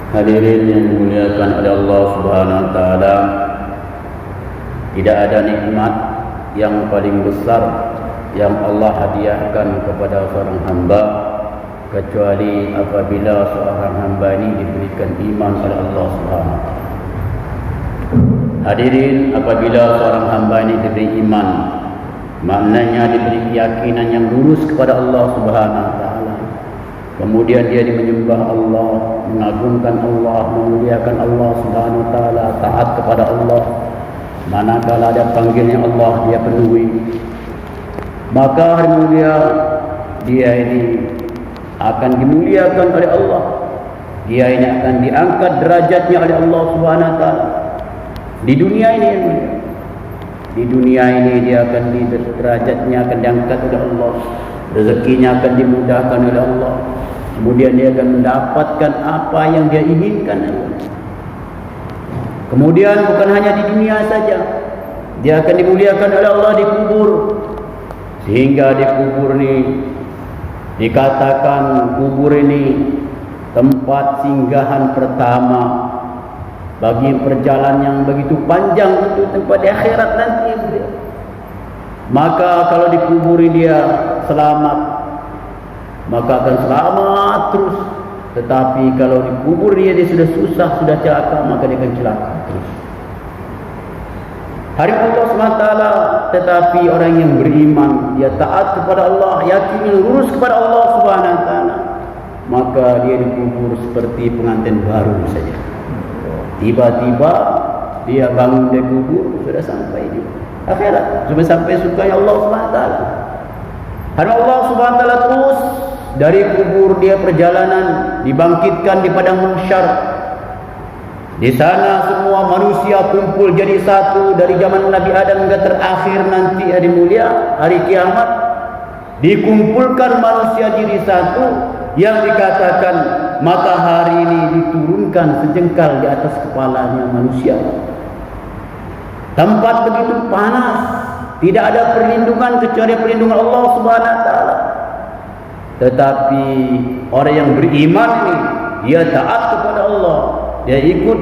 Hadirin yang dimuliakan oleh Allah Subhanahu wa taala, tidak ada nikmat yang paling besar yang Allah hadiahkan kepada seorang hamba kecuali apabila seorang hamba ini diberikan iman oleh Allah Subhanahu wa taala. Hadirin, apabila seorang hamba ini diberi iman, maknanya diberi keyakinan yang lurus kepada Allah Subhanahu wa taala. Kemudian dia menyembah Allah, mengagungkan Allah, memuliakan Allah Subhanahu wa taala, taat kepada Allah. Manakala ada panggilnya Allah, dia penuhi. Maka hari mulia dia ini akan dimuliakan oleh Allah. Dia ini akan diangkat derajatnya oleh Allah Subhanahu wa taala. Di dunia ini, di dunia ini dia akan derajatnya akan diangkat oleh Allah. Rezekinya akan dimudahkan oleh Allah. Kemudian dia akan mendapatkan apa yang dia inginkan. Kemudian bukan hanya di dunia saja, dia akan dimuliakan oleh Allah di kubur. Sehingga di kubur ini dikatakan kubur ini tempat singgahan pertama bagi perjalanan yang begitu panjang untuk tempat di akhirat nanti. Maka kalau dikuburi dia selamat, maka akan selamat terus. Tetapi kalau dikubur dia sudah susah, sudah celaka, maka dia akan celaka terus. Hari Allah SWT, tetapi orang yang beriman, dia taat kepada Allah, yakin lurus kepada Allah Subhanahu wa taala, maka dia dikubur seperti pengantin baru saja. Tiba-tiba dia bangun dari kubur, sudah sampai di akhirat, sudah sampai surga Allah Subhanahu wa taala. Hari Allah Subhanahu wa taala terus dari kubur dia perjalanan dibangkitkan di padang mahsyar. Di sana semua manusia kumpul jadi satu dari zaman Nabi Adam hingga terakhir nanti hari mulia, hari kiamat. Dikumpulkan manusia jadi satu yang dikatakan matahari ini diturunkan sejengkal di atas kepalanya manusia. Tempat begitu panas, tidak ada perlindungan kecuali perlindungan Allah Subhanahu wa taala. Tetapi orang yang beriman ini, dia taat kepada Allah. Dia ikut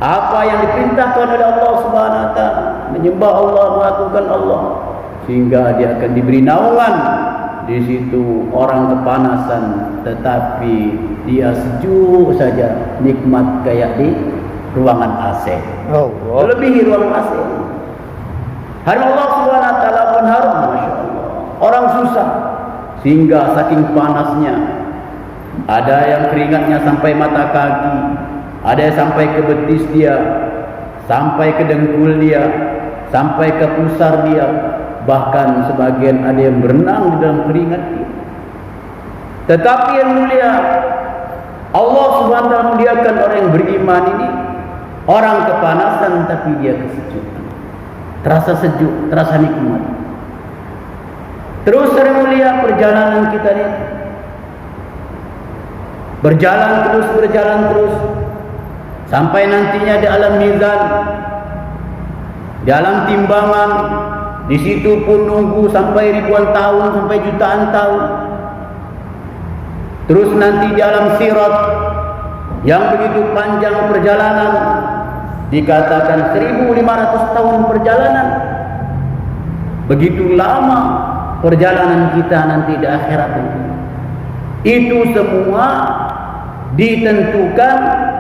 apa yang diperintahkan oleh Allah Subhanahu wa taala, menyembah Allah, mengagungkan Allah, sehingga dia akan diberi naungan. Di situ orang kepanasan, tetapi dia sejuk saja, nikmat kayak di ruangan AC. Melebihi ruangan AC. Hari Allah Subhanahu wa taala pun harum, masya Allah. Orang susah, sehingga saking panasnya, ada yang keringatnya sampai mata kaki, ada yang sampai ke betis dia, sampai ke dengkul dia, sampai ke pusar dia. Bahkan sebagian ada yang berenang di dalam keringat dia. Tetapi yang mulia, Allah Subhanahu wa taala muliakan orang yang beriman ini. Orang kepanasan tapi dia kesejukan, terasa sejuk, terasa nikmat. Terus yang mulia perjalanan kita ini berjalan terus sampai nantinya di alam mizan, di alam timbangan. Di situ pun nunggu sampai ribuan tahun, sampai jutaan tahun. Terus nanti di alam sirat yang begitu panjang perjalanan, dikatakan 1500 tahun perjalanan. Begitu lama perjalanan kita nanti di akhirat ini. Itu semua ditentukan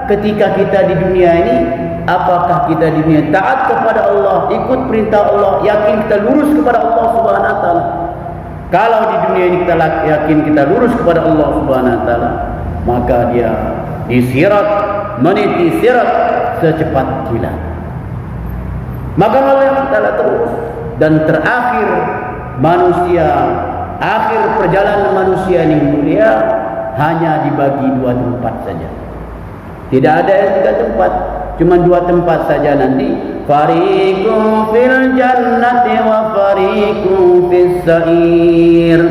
ketika kita di dunia ini. Apakah kita di dunia taat kepada Allah, ikut perintah Allah, yakin kita lurus kepada Allah Subhanahu wa taala. Kalau di dunia ini kita yakin kita lurus kepada Allah Subhanahu wa taala, maka dia disirat, meniti sirat secepat kilat. Maka Allah yang taala terus, dan terakhir manusia, akhir perjalanan manusia ini mulia hanya dibagi dua tempat saja. Tidak ada yang tiga tempat, cuma dua tempat saja nanti. Fariqun fil jannati wa fariqun fis sa'ir.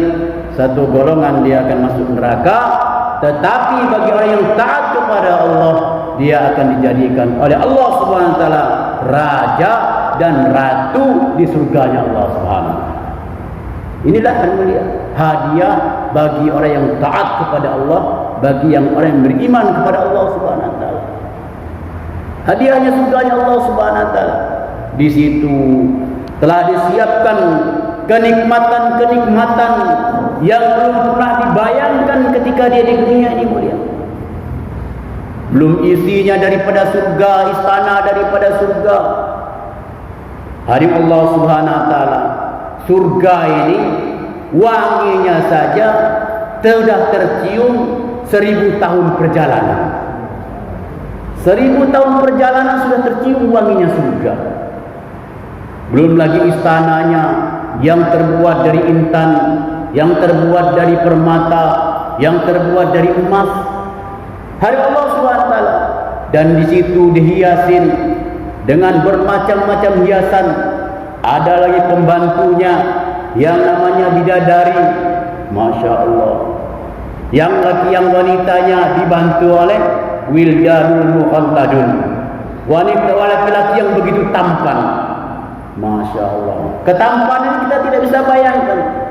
Satu golongan dia akan masuk neraka, tetapi bagi orang yang taat kepada Allah, dia akan dijadikan oleh Allah Subhanahu wa taala raja dan ratu di surganya Allah Subhanahu wa taala. Inilah yang mulia, hadiah bagi orang yang taat kepada Allah bagi yang orang yang beriman kepada Allah Subhanahu wa taala. Hadiahnya surganya Allah Subhanahu wa taala. Di situ telah disiapkan kenikmatan-kenikmatan yang belum pernah dibayangkan ketika dia di dunia ini mulia. Belum isinya daripada surga, istana daripada surga. Hari Allah Subhanahu wa taala, surga ini wanginya saja sudah tercium 1000 tahun perjalanan. 1000 tahun perjalanan sudah tercium wanginya surga. Belum lagi istananya yang terbuat dari intan, yang terbuat dari permata, yang terbuat dari emas. Hari Allah SWT, dan di situ dihiasin dengan bermacam-macam hiasan. Ada lagi pembantunya yang namanya bidadari, masya Allah. Yang laki yang wanitanya dibantu oleh wildanul mukhalladun, wanita laki-laki yang begitu tampan, masya Allah. Ketampanan kita tidak bisa bayangkan.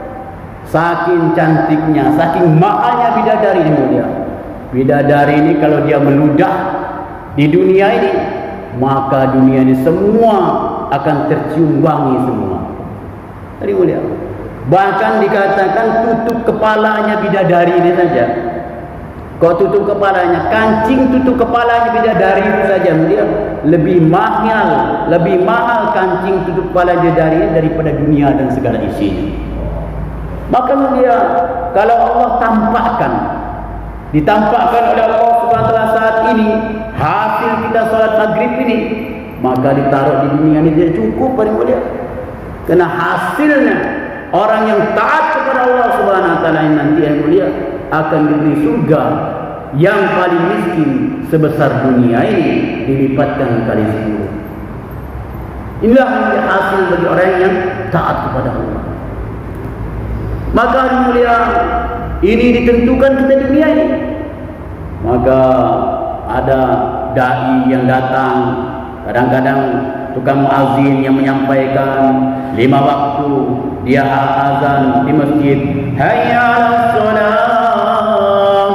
Saking cantiknya, saking mahalnya bidadari ini mulia. Bidadari ini kalau dia meludah di dunia ini, maka dunia ini semua akan tercium wangi semua. Tadi mulia. Bahkan dikatakan tutup kepalanya bidadari ini saja. Kau tutup kepalanya, kancing tutup kepalanya bidadari itu saja mulia. Lebih mahal kancing tutup kepala bidadari daripada dunia dan segala isinya. Maka mulia, kalau Allah ditampakkan oleh Allah Subhanahu wa taala saat ini hasil kita salat maghrib ini, maka ditaruh di dunia ini tidak cukup para mulia. Karena hasilnya orang yang taat kepada Allah Subhanahu wa taala nanti yang mulia akan diberi surga yang paling miskin sebesar dunia ini dilipatkan kali 10. Inilah hasil bagi orang yang taat kepada Allah. Maka yang mulia, ini ditentukan kita dunia ini. Maka ada dai yang datang, kadang-kadang tukang muazin yang menyampaikan 5 waktu dia azan di masjid, hayya 'alas shalah,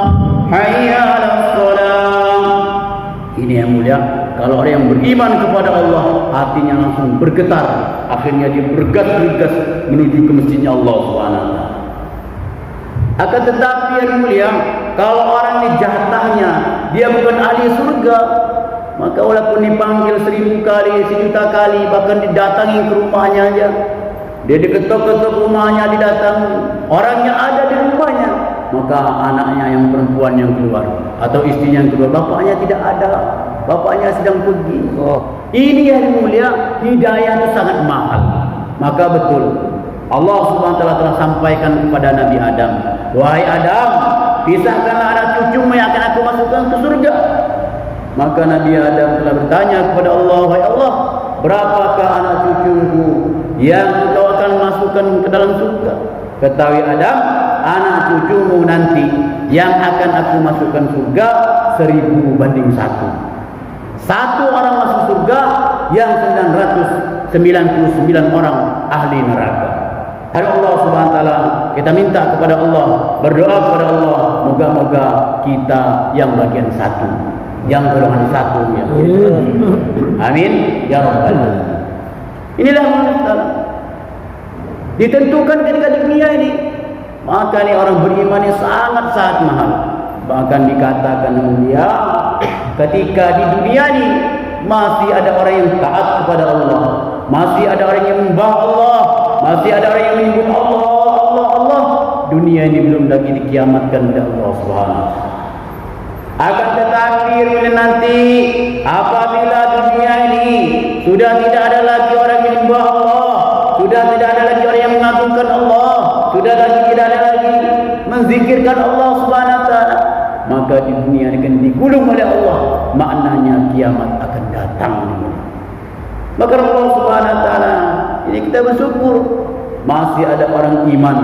hayya 'alas shalah. Ini yang mulia, kalau orang yang beriman kepada Allah, hatinya langsung bergetar, akhirnya dia bergegas menuju ke masjidnya Allah Subhanahu wa taala. Akan tetapi yang mulia, kalau orang ini jatahnya dia bukan ahli surga, maka walaupun dipanggil 1000 kali, 1.000.000 kali, bahkan didatangi ke rumahnya aja, dia diketok-ketok rumahnya, didatangi, orangnya ada di rumahnya, maka anaknya yang perempuan yang keluar atau istrinya yang keluar, bapaknya tidak ada, bapaknya sedang pergi. Ini yang mulia, hidayah itu sangat mahal. Maka betul Allah Subhanahu wa taala telah sampaikan kepada Nabi Adam, wahai Adam, pisahkanlah anak cucumu yang akan aku masukkan ke surga. Maka Nabi Adam telah bertanya kepada Allah, wahai Allah, berapakah anak cucuku yang kau akan masukkan ke dalam surga? Ketahui Adam, anak cucumu nanti yang akan aku masukkan surga 1000 banding 1. Satu orang masuk surga, yang 999 orang ahli neraka. Hari Allah Subhanahu wa taala, kita minta kepada Allah, berdoa kepada Allah, moga-moga kita yang bagian 1, yang golongan 1 ya. Amin ya rabbal alamin. Inilah Allah ditentukan ketika di dunia ini. Maka ini orang beriman ini sangat mahal. Bahkan dikatakan mulia, ketika di dunia ini masih ada orang yang taat kepada Allah, masih ada orang yang menyembah Allah, masih ada orang yang menyebut Allah. Dunia ini belum lagi dikiamatkan oleh Allah Subhanahu. Akan tetapi nanti apabila dunia ini sudah tidak ada lagi orang yang menyembah Allah, sudah tidak ada lagi orang yang mengagungkan Allah, sudah tidak ada lagi menzikirkan Allah Subhanahu wa taala, maka di dunia ini akan digulung oleh Allah. Maknanya kiamat akan datang. Maka Allah Subhanahu wa taala, ini kita bersyukur masih ada orang iman,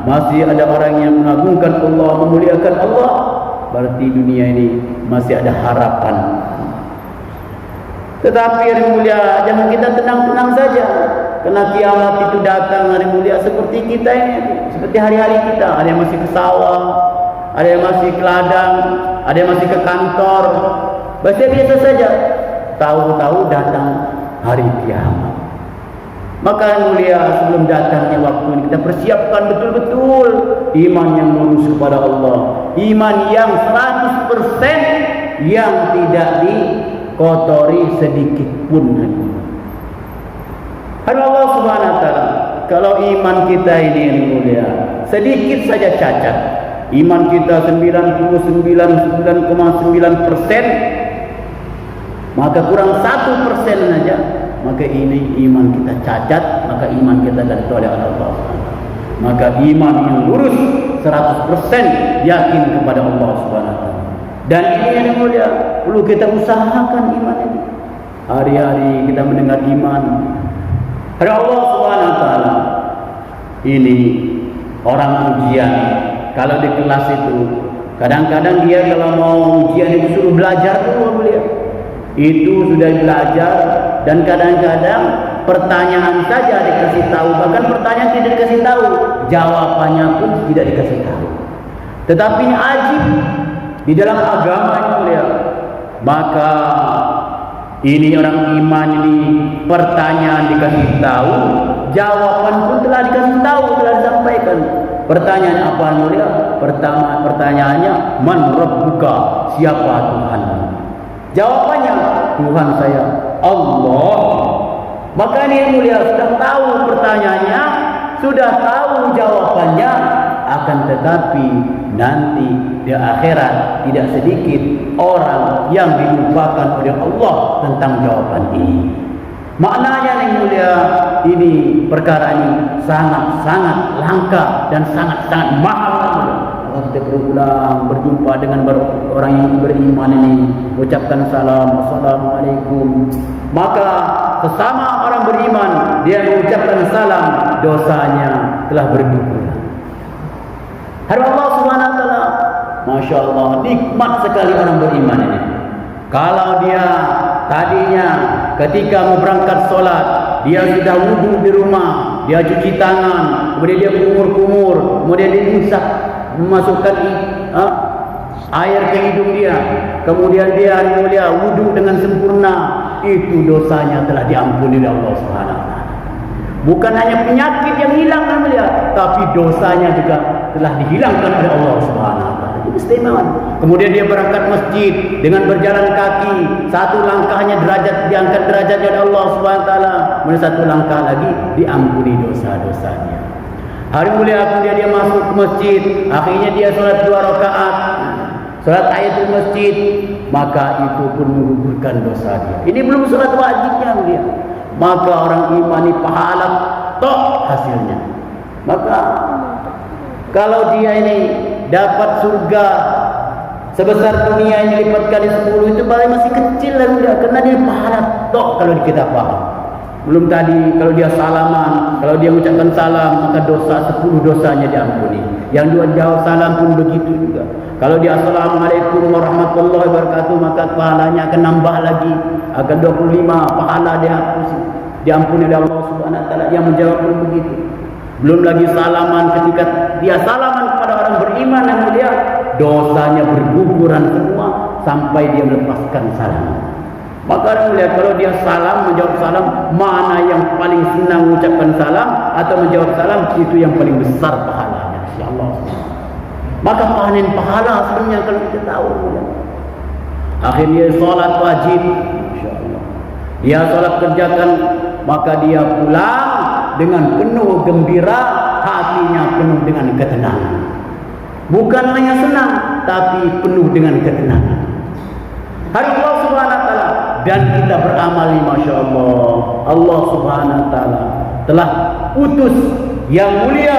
masih ada orang yang mengagungkan Allah, memuliakan Allah. Berarti dunia ini masih ada harapan. Tetapi hari mulia, jangan kita tenang-tenang saja, karena kiamat itu datang hari mulia seperti kita ini, seperti hari-hari kita. Ada yang masih ke sawah, ada yang masih ke ladang, ada yang masih ke kantor. Biasa-biasa saja. Tahu-tahu datang hari kiamat. Maka yang mulia, sebelum datangnya waktu ini kita persiapkan betul-betul iman yang lurus kepada Allah, iman yang 100% yang tidak dikotori sedikit pun. Karena Allah Subhanahu wa taala, kalau iman kita ini yang mulia sedikit saja cacat, iman kita 99,9%, maka kurang 1% saja, maka ini iman kita cacat, maka iman kita tidak ditolak oleh Allah. Maka iman yang lurus 100% yakin kepada Allah Subhanahu wa taala. Dan ini yang mulia, perlu kita usahakan iman ini. Hari-hari kita mendengar iman. Ada Allah Subhanahu wa taala. Ini orang ujian. Kalau di kelas itu, kadang-kadang dia kalau mau ujian itu suruh belajar dulu mulia. Itu sudah belajar, dan kadang-kadang pertanyaan saja dikasih tahu, bahkan pertanyaan tidak dikasih tahu, jawabannya pun tidak dikasih tahu. Tetapi ajib di dalam agama ini mulia. Maka ini orang iman ini, pertanyaan dikasih tahu, jawaban pun telah dikasih tahu, telah disampaikan. Pertanyaan apa mulia? Pertama, pertanyaannya, man rabbuka, siapa Tuhanmu? Jawabannya, Tuhan saya Allah. Maka ini mulia, sudah tahu pertanyaannya, sudah tahu jawabannya, akan tetapi nanti di akhirat tidak sedikit orang yang dilupakan oleh Allah tentang jawaban ini. Maknanya yang mulia, ini perkara ini sangat-sangat langka dan sangat-sangat mahal. Kalau kita berulang berjumpa dengan orang yang beriman ini, ucapkan salam, assalamualaikum, maka sesama orang beriman dia mengucapkan salam, dosanya telah bergugur. Hari Allah Subhanahu wa taala, masya Allah, nikmat sekali orang beriman ini. Kalau dia tadinya ketika mau berangkat sholat, dia sudah wudhu di rumah, dia cuci tangan, kemudian dia kumur-kumur, kemudian dia usap, memasukkan air ke hidung dia, kemudian dia mulia wudhu dengan sempurna, itu dosanya telah diampuni oleh Allah Subhanahu wa taala. Bukan hanya penyakit yang hilang mulia, tapi dosanya juga telah dihilangkan oleh Allah Subhanahu wa taala. Itu istimewa. Kemudian dia berangkat masjid dengan berjalan kaki, satu langkahnya derajat diangkat derajatnya oleh Allah Subhanahu wa taala, kemudian satu langkah lagi diampuni dosa-dosanya. Hari mulia kemudian dia masuk ke masjid, akhirnya dia sholat 2 rakaat, sholat tahiyatul masjid, maka itu pun menggugurkan dosa dia. Ini belum sholat wajibnya mulia. Maka orang iman ini pahala tok hasilnya. Maka kalau dia ini dapat surga sebesar dunia yang dilipat kali 10, itu paling masih kecil lah mulia, karena dia pahala tok kalau kita paham. Belum tadi kalau dia salaman, kalau dia mengucapkan salam, maka dosa 10 dosanya diampuni. Yang dua jawab salam pun begitu juga. Kalau dia assalamualaikum warahmatullahi wabarakatuh, maka pahalanya akan nambah lagi, akan 25 pahala dia hapus, diampuni oleh Allah Subhanahu wa taala. Yang menjawab pun begitu. Belum lagi salaman, ketika dia salaman kepada orang beriman yang mulia, dosanya berguguran semua sampai dia melepaskan salam. Maka mulia, kalau dia salam, menjawab salam, mana yang paling senang mengucapkan salam atau menjawab salam, itu yang paling besar pahalanya, insyaallah. Maka panen pahala sebenarnya kalau kita tahu mulia. Akhirnya salat wajib, insyaallah. Dia salat kerjakan, maka dia pulang dengan penuh gembira, hatinya penuh dengan ketenangan. Bukan hanya senang, tapi penuh dengan ketenangan. Hari Allah Subhanahu wa taala, dan kita beramal, masya Allah, Allah Subhanahu wa taala telah utus yang mulia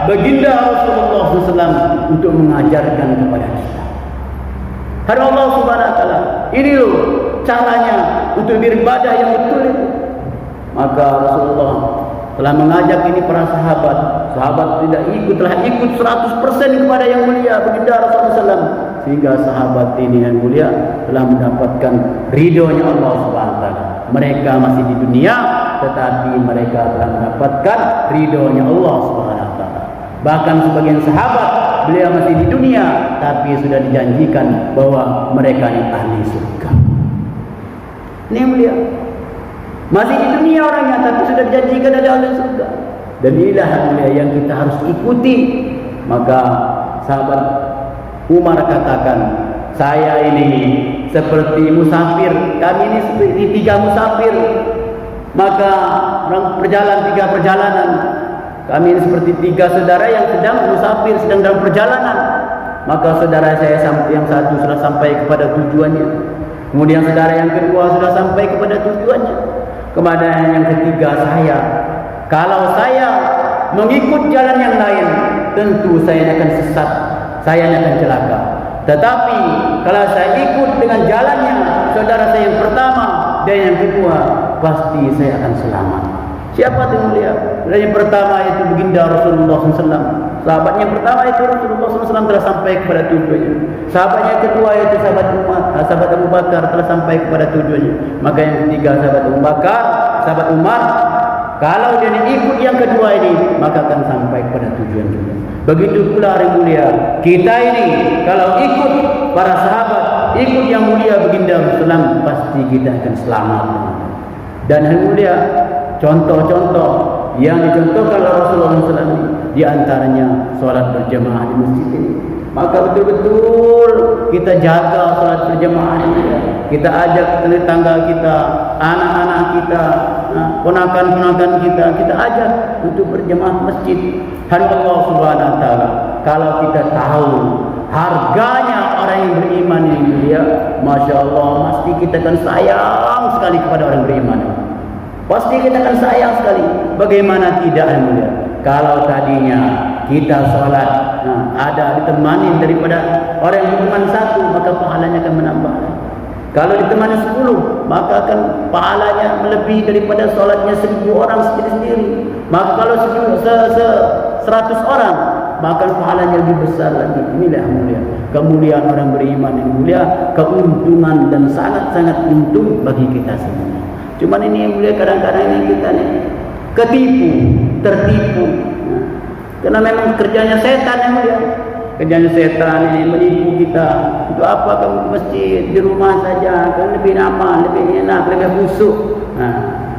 baginda Rasulullah SAW untuk mengajarkan kepada kita. Hari Allah Subhanahu wa taala, ini loh caranya untuk beribadah yang betul itu. Maka Rasulullah telah mengajak ini para sahabat. Sahabat tidak ikut, telah ikut 100% kepada yang mulia baginda Rasulullah SAW, sehingga sahabat ini yang mulia telah mendapatkan ridhonya Allah Subhanahu wa taala. Mereka masih di dunia, tetapi mereka telah mendapatkan ridhonya Allah Subhanahu wa taala. Bahkan sebagian sahabat beliau masih di dunia, tapi sudah dijanjikan bahwa mereka ini ahli surga. Ini beliau masih di dunia orangnya, tapi sudah dijanjikan ada ahli surga. Dan inilah mulia yang kita harus ikuti. Maka sahabat Umar katakan, saya ini seperti musafir, kami ini seperti 3 musafir. Maka orang berjalan 3 perjalanan. Kami ini seperti 3 saudara yang sedang musafir, sedang dalam perjalanan. Maka saudara saya yang satu sudah sampai kepada tujuannya. Kemudian saudara yang kedua sudah sampai kepada tujuannya. Kemudian yang ketiga saya. Kalau saya mengikut jalan yang lain, tentu saya akan sesat, saya akan celaka. Tetapi kalau saya ikut dengan jalannya saudara saya yang pertama dan yang kedua, pasti saya akan selamat. Siapa yang mulia? Yang pertama itu baginda Rasulullah SAW. Sahabat yang pertama itu Rasulullah SAW telah sampai kepada tujuannya. Sahabat yang kedua itu sahabat Abu Bakar telah sampai kepada tujuannya. Maka yang ketiga sahabat Abu Bakar, sahabat Umar. Kalau dia ikut yang kedua ini, maka akan sampai kepada tujuan juga. Begitu pula yang mulia, kita ini kalau ikut para sahabat, ikut yang mulia baginda Rasulullah, pasti kita akan selamat. Dan yang mulia, contoh-contoh yang dicontohkan oleh Rasulullah SAW, di antaranya solat berjamaah di masjid ini. Maka betul-betul kita jaga solat berjamaah ini. Kita ajak tetangga kita, anak-anak kita, ponakan-ponakan kita ajak untuk berjamaah masjid. Hanya Allah Subhanahu wa taala. Kalau kita tahu harganya orang yang beriman ini dia, Masya Allah, pasti kita akan sayang sekali kepada orang beriman. Pasti kita akan sayang sekali. Bagaimana tidak yang mulia? Kalau tadinya kita sholat, ada ditemani daripada orang yang beriman 1, maka pahalanya akan menambah. Kalau ditemani 10, maka akan pahalanya melebihi daripada sholatnya 1000 orang sendiri-sendiri. Maka kalau 100 orang, maka pahalanya lebih besar lagi. Inilah yang mulia. Kemuliaan orang beriman yang mulia, keuntungan dan sangat-sangat untung bagi kita semua. Cuman ini yang mulia, kadang-kadang ini kita nih ketipu, tertipu. Karena memang kerjanya setan yang mulia. Kerjanya setan ini menipu kita. Untuk apa kamu ke masjid? Di rumah saja, kan lebih aman, lebih enak, lebih khusyuk.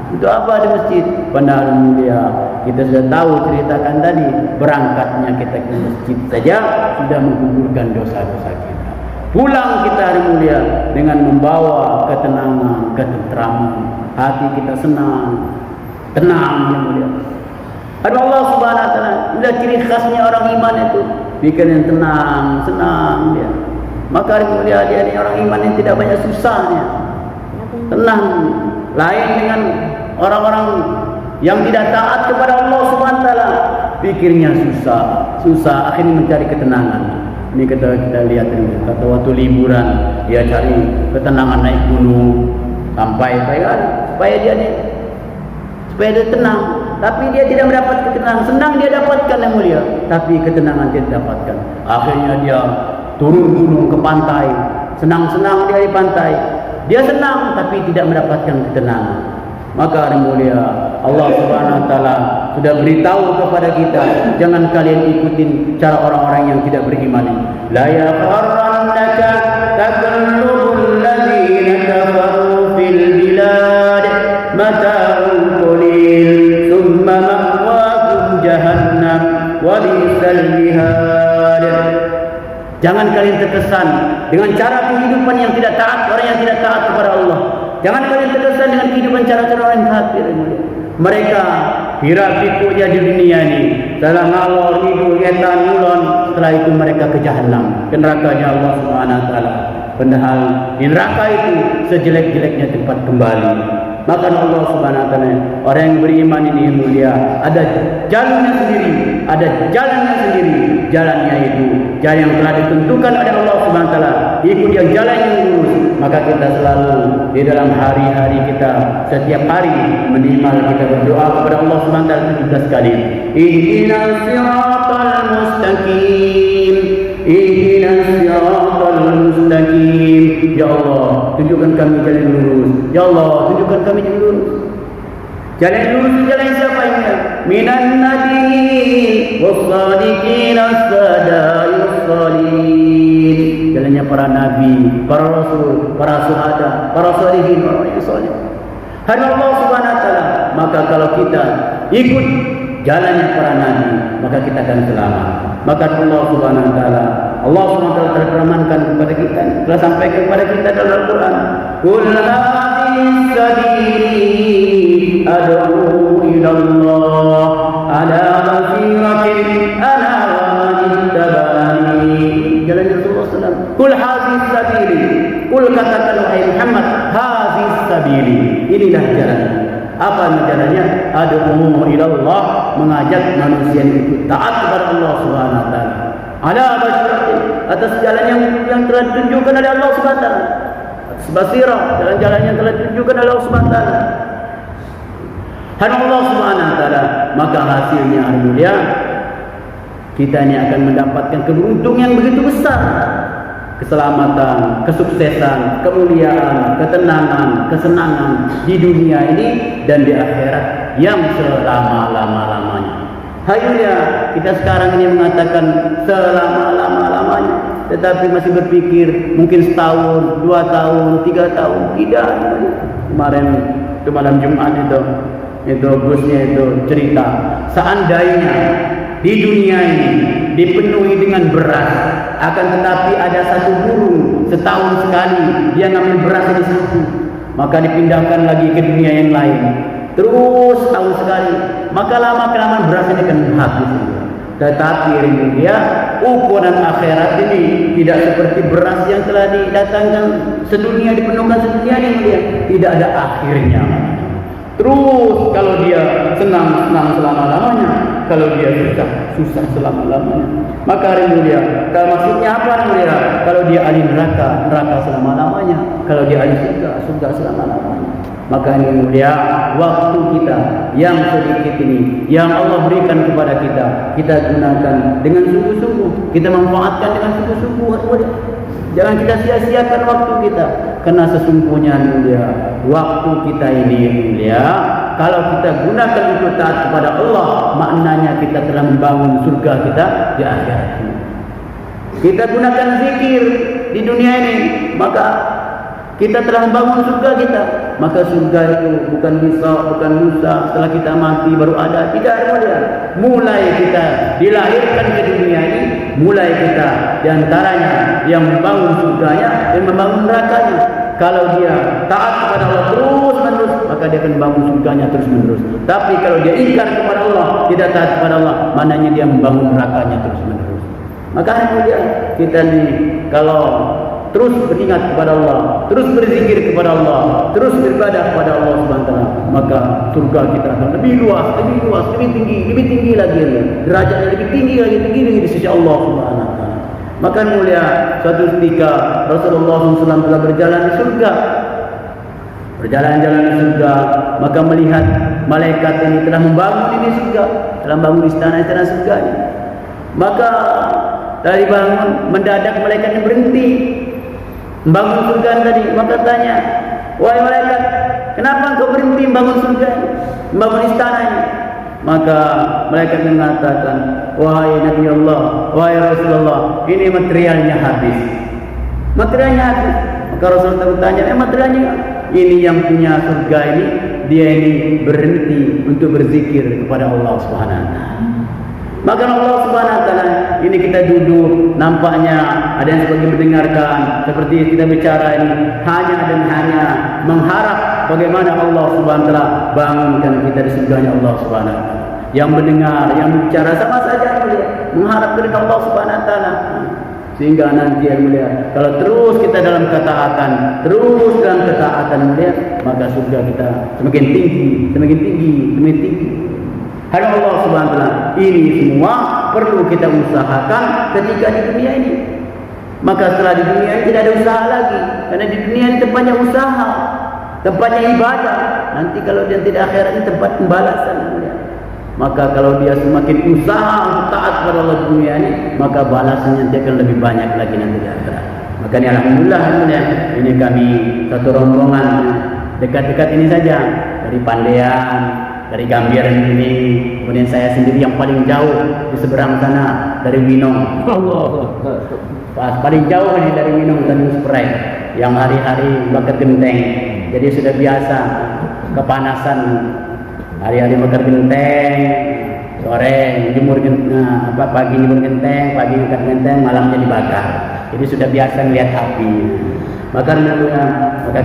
Untuk apa di masjid? Padahal mulia, kita sudah tahu ceritakan tadi, berangkatnya kita ke masjid saja sudah menggugurkan dosa-dosa kita. Pulang kita hari mulia dengan membawa ketenangan, ketentraman, hati kita senang, tenang yang mulia. Ada Allah Subhanahu wa taala. Inilah ciri khasnya orang iman itu, bikin yang tenang, senang dia. Maka hari mulia dia ini orang iman yang tidak banyak susahnya, tenang. Lain dengan orang-orang yang tidak taat kepada Allah Subhanahu wa taala, pikirnya susah, akhirnya mencari ketenangan. Ini kita lihat ini, kata waktu liburan dia cari ketenangan naik gunung sampai supaya dia tenang, tapi dia tidak mendapat ketenangan. Senang dia dapatkan yang mulia, tapi ketenangan dia tidak dapatkan. Akhirnya dia turun gunung ke pantai, senang-senang dia di pantai. Dia senang tapi tidak mendapatkan ketenangan. Maka yang mulia, Allah Subhanahu wa taala sudah beritahu kepada kita, jangan kalian ikutin cara orang-orang yang tidak beriman. La yaghrannaka taqallubul ladzina kafaru fil bilad mata'un qalil thumma ma'wahum jahannam wa bisal mihad. Jangan kalian terkesan dengan cara kehidupan yang tidak taat, orang yang tidak taat kepada Allah. Jangan kalian terkesan dengan kehidupan cara-cara orang kafir. Mereka hirap pikuknya di dunia ini, salah ngalor ngidul ngetan ngulon, setelah itu mereka ke jahanam, ke nerakanya Allah Subhanahu wa taala. Padahal di neraka itu sejelek-jeleknya tempat kembali. Maka Allah Subhanahu wa taala, orang yang beriman ini mulia, ada jalannya sendiri, ada jalannya sendiri. Jalannya itu jalan yang telah ditentukan oleh Allah Subhanahu wa taala. Ikut yang jalan yang lurus. Maka kita selalu di dalam hari-hari kita, setiap hari minimal kita berdoa kepada Allah Subhanahu wa taala 17 kali. Ihdinas siratal mustaqim. Ihdinas siratal mustaqim. Ya Allah, tunjukkan kami jalan lurus. Ya Allah, tunjukkan kami jalan lurus. Jalan lurus jalan siapa ini? Minan nabiyyin was-sadiqin as-sadaqin. Jalannya para nabi, para rasul, para syuhada, para salihin, orang yang saleh. Hanya Allah Subhanahu wa taala. Maka kalau kita ikut jalannya para nabi, maka kita akan selamat. Maka Allah Subhanahu wa taala telah firmankan kepada kita, telah sampaikan kepada kita dalam Al-Quran, Qul hadhihi sabili ad'u ila Allah ala basiratin ana wa man ittaba'ani. Jalan Rasulullah SAW. Qul hadhihi sabili. Qul katakan wahai Muhammad, hadhihi sabili. Inilah jalan. Apa jalannya? Ad'u ila Allah, mengajak manusia itu taat kepada Allah Subhanahu wa taala. Ala basiratin, atas jalan yang telah ditunjukkan oleh Allah Subhanahu wa taala. Atas basirah, jalan-jalan yang telah ditunjukkan oleh Allah Subhanahu wa taala. Hanya Allah Subhanahu wa taala, maka hasilnya mulia kita ini akan mendapatkan keberuntungan yang begitu besar. Keselamatan, kesuksesan, kemuliaan, ketenangan, kesenangan di dunia ini dan di akhirat yang selama-lama-lamanya. Hayunya kita sekarang ini mengatakan selama-lama-lamanya, tetapi masih berpikir mungkin setahun, 2 tahun, 3 tahun. Tidak. Kemarin itu malam Jumat itu bosnya itu cerita, seandainya di dunia ini dipenuhi dengan beras, akan tetapi ada satu burung setahun sekali dia ngambil beras ini satu, maka dipindahkan lagi ke dunia yang lain, terus tahun sekali, maka lama-kelamaan beras ini akan habis. Tetapi dia ukuran akhirat ini tidak seperti beras yang telah didatangkan sedunia, dipenuhkan sedunia ini, dia tidak ada akhirnya. Terus kalau dia senang selama-lamanya, kalau dia susah selama-lamanya. Maka hari mulia, kalau maksudnya apa mulia? Kalau dia ahli neraka selama-lamanya. Kalau dia ahli surga selama-lamanya. Maka ini mulia, waktu kita yang sedikit ini, yang Allah berikan kepada kita, kita gunakan dengan sungguh-sungguh, kita manfaatkan dengan sungguh-sungguh. Jangan kita sia-siakan waktu kita, karena sesungguhnya mulia, waktu kita ini mulia, kalau kita gunakan untuk taat kepada Allah, maknanya kita telah membangun surga kita di akhirat ini. Kita gunakan zikir di dunia ini, maka kita telah membangun surga kita. Maka surga itu bukan lusa setelah kita mati baru ada. Tidak ada. Mulai kita dilahirkan ke dunia ini, mulai kita diantaranya yang membangun surganya dan membangun nerakanya. Kalau dia taat kepada Allah terus menerus, maka dia akan membangun surganya terus menerus. Tapi kalau dia ingkar kepada Allah, tidak taat kepada Allah, maknanya dia membangun nerakanya terus menerus. Maka kemudian kita ni kalau terus beringat kepada Allah, terus berzikir kepada Allah, terus beribadah kepada Allah Subhanahu wa taala, maka surga kita akan lebih luas, lebih tinggi lagi, derajatnya lebih tinggi lagi di sisi Allah Subhanahu wa taala. Maka mulia, suatu ketika Rasulullah SAW telah berjalan di surga, berjalan-jalan di surga, maka melihat malaikat ini telah membangun di surga, telah membangun istana-istana surga ini. Maka dari bangun, mendadak malaikat ini berhenti membangun surga tadi. Maka tanya, wahai malaikat, kenapa engkau berhenti membangun surga, membangun istana ini? Maka malaikat mengatakan, wahai Nabi Allah, wahai Rasulullah, ini materialnya habis. Materialnya habis. Maka Rasulullah bertanya, materialnya? Ini yang punya surga ini, dia ini berhenti untuk berzikir kepada Allah Subhanahu wa taala. Maka Allah Subhanahu wa taala, ini kita duduk, nampaknya ada yang seperti mendengarkan, seperti kita bicara ini, hanya dan hanya mengharap bagaimana Allah Subhanahu wa taala bangunkan kita di surganya Allah Subhanahu wa taala. Yang mendengar, yang bicara sama saja mengharap kepada Allah Subhanahu wa taala. Sehingga nanti yang mulia, kalau terus kita dalam ketaatan, maka surga kita semakin tinggi. Hanya Allah Subhanahu wa taala. Ini semua perlu kita usahakan ketika di dunia ini. Maka setelah di dunia ini tidak ada usaha lagi, karena di dunia ini tempatnya usaha, tempatnya ibadah. Nanti kalau dia tidak akhirat ini tempat pembalasan. Maka kalau dia semakin usaha untuk taat kepada Allah di dunia ini, maka balasannya dia akan lebih banyak lagi nanti di akhirat. Maka ini alhamdulillah, ini kami satu rombongan dekat-dekat ini saja dari Pandean, dari Gambiran ini, kemudian saya sendiri yang paling jauh di seberang sana dari Minong. Allah. Paling jauh ini dari Minong Tanjung Seperai, yang hari-hari bakar genteng. Jadi sudah biasa kepanasan hari-hari bakar genteng, sore jemur genteng, pagi jemur genteng, pagi bakar genteng, malamnya dibakar. Jadi sudah biasa melihat api. Maka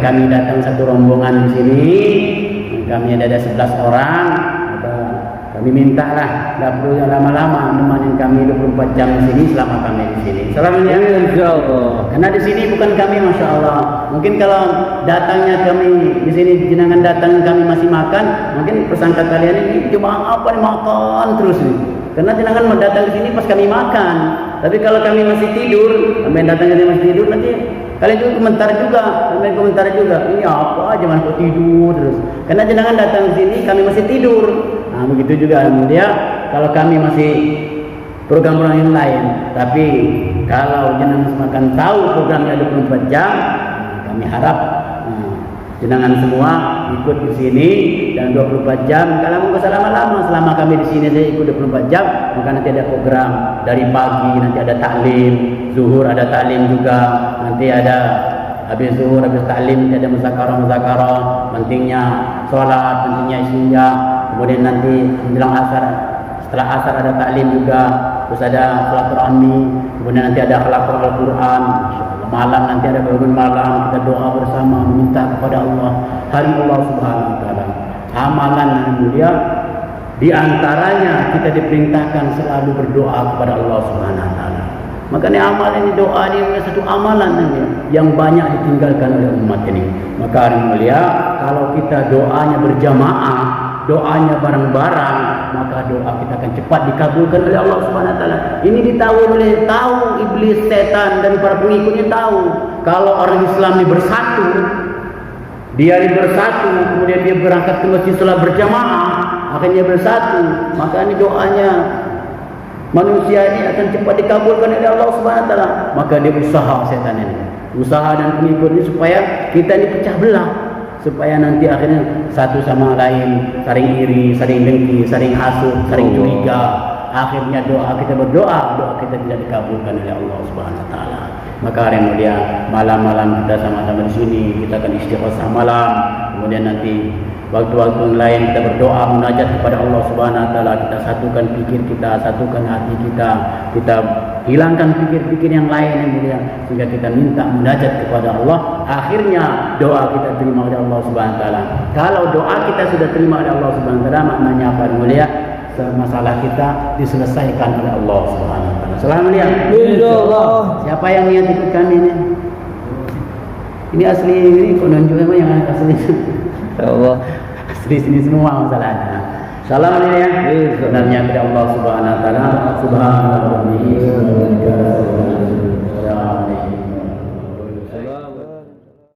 kami datang satu rombongan di sini. Kami ada 11 orang. Kami mintalah, tidak perlu lama-lama, menemani kami 24 jam di sini selama kami di sini. Selamanya, insyaallah. Karena di sini bukan kami, masya Allah. Mungkin kalau datangnya kami di sini, jenengan datang kami masih makan, mungkin persangka kalian ini cuma apa nih, makan terus nih. Karena jenengan datang di sini pas kami makan. Tapi kalau kami masih tidur, kami datang ke sini masih tidur, nanti kalian juga komentar juga, ini apa aja kok tidur terus. Karena jenengan datang di sini kami masih tidur. Nah, begitu juga dia kalau kami masih program-program yang lain. Tapi kalau jenengan semakin tahu programnya 24 jam, kami harap jenengan semua ikut di sini dan 24 jam. Kalau mau lama-lama, selama kami di sini saya ikut 24 jam, maka nanti ada program dari pagi, nanti ada taklim, zuhur ada taklim juga, nanti ada habis zuhur, habis taklim, nanti ada muzakarah, pentingnya sholat, pentingnya isya, kemudian nanti menjelang asar, setelah asar ada taklim juga, terus ada silaturahmi, kemudian nanti ada khalaqul Al-Quran, malam nanti ada bangun malam, kita doa bersama meminta kepada Allah, hari Allah Subhanahu wa taala. Amalan yang mulia di antaranya kita diperintahkan selalu berdoa kepada Allah Subhanahu wa taala. Makanya amalan ini, doa ini satu amalan yang banyak ditinggalkan oleh umat ini. Maka hari mulia, kalau kita doanya berjamaah, doanya bareng-bareng, maka doa kita akan cepat dikabulkan oleh Allah Subhanahu wa taala. Ini tahu iblis, setan dan para pengikutnya tahu kalau orang Islam ini bersatu, kemudian dia berangkat ke masjid salat berjamaah, akhirnya bersatu, maka ini doanya manusia ini akan cepat dikabulkan oleh Allah Subhanahu wa taala. Maka dia setan ini, usaha dan pengikutnya supaya kita ini pecah belah, supaya nanti akhirnya satu sama lain saling iri, saling dengki, saling hasut, saling curiga. Akhirnya doa kita kita tidak dikabulkan oleh Allah Subhanahu wa taala. Maka hari mulia, malam-malam kita sama-sama di sini, kita akan istighosah malam. Kemudian nanti waktu-waktu lain kita berdoa munajat kepada Allah Subhanahu wa taala, kita satukan pikir kita, satukan hati kita, kita hilangkan pikir-pikir yang lain yang mulia, sehingga kita minta munajat kepada Allah. Akhirnya doa kita terima oleh Allah Subhanahu wa taala. Kalau doa kita sudah terima oleh Allah Subhanahu wa taala, maknanya apa mulia? Masalah kita diselesaikan oleh Allah Subhanahu wa taala. Selamat mulia. Insyaallah. Siapa yang niat ikut kami ini? Ini asli ini penunjuk apa yang asli? Allah. Asli sini semua masalahnya. Salam ya. Sebenarnya kepada Allah Subhanahu wa taala. Subhanallah.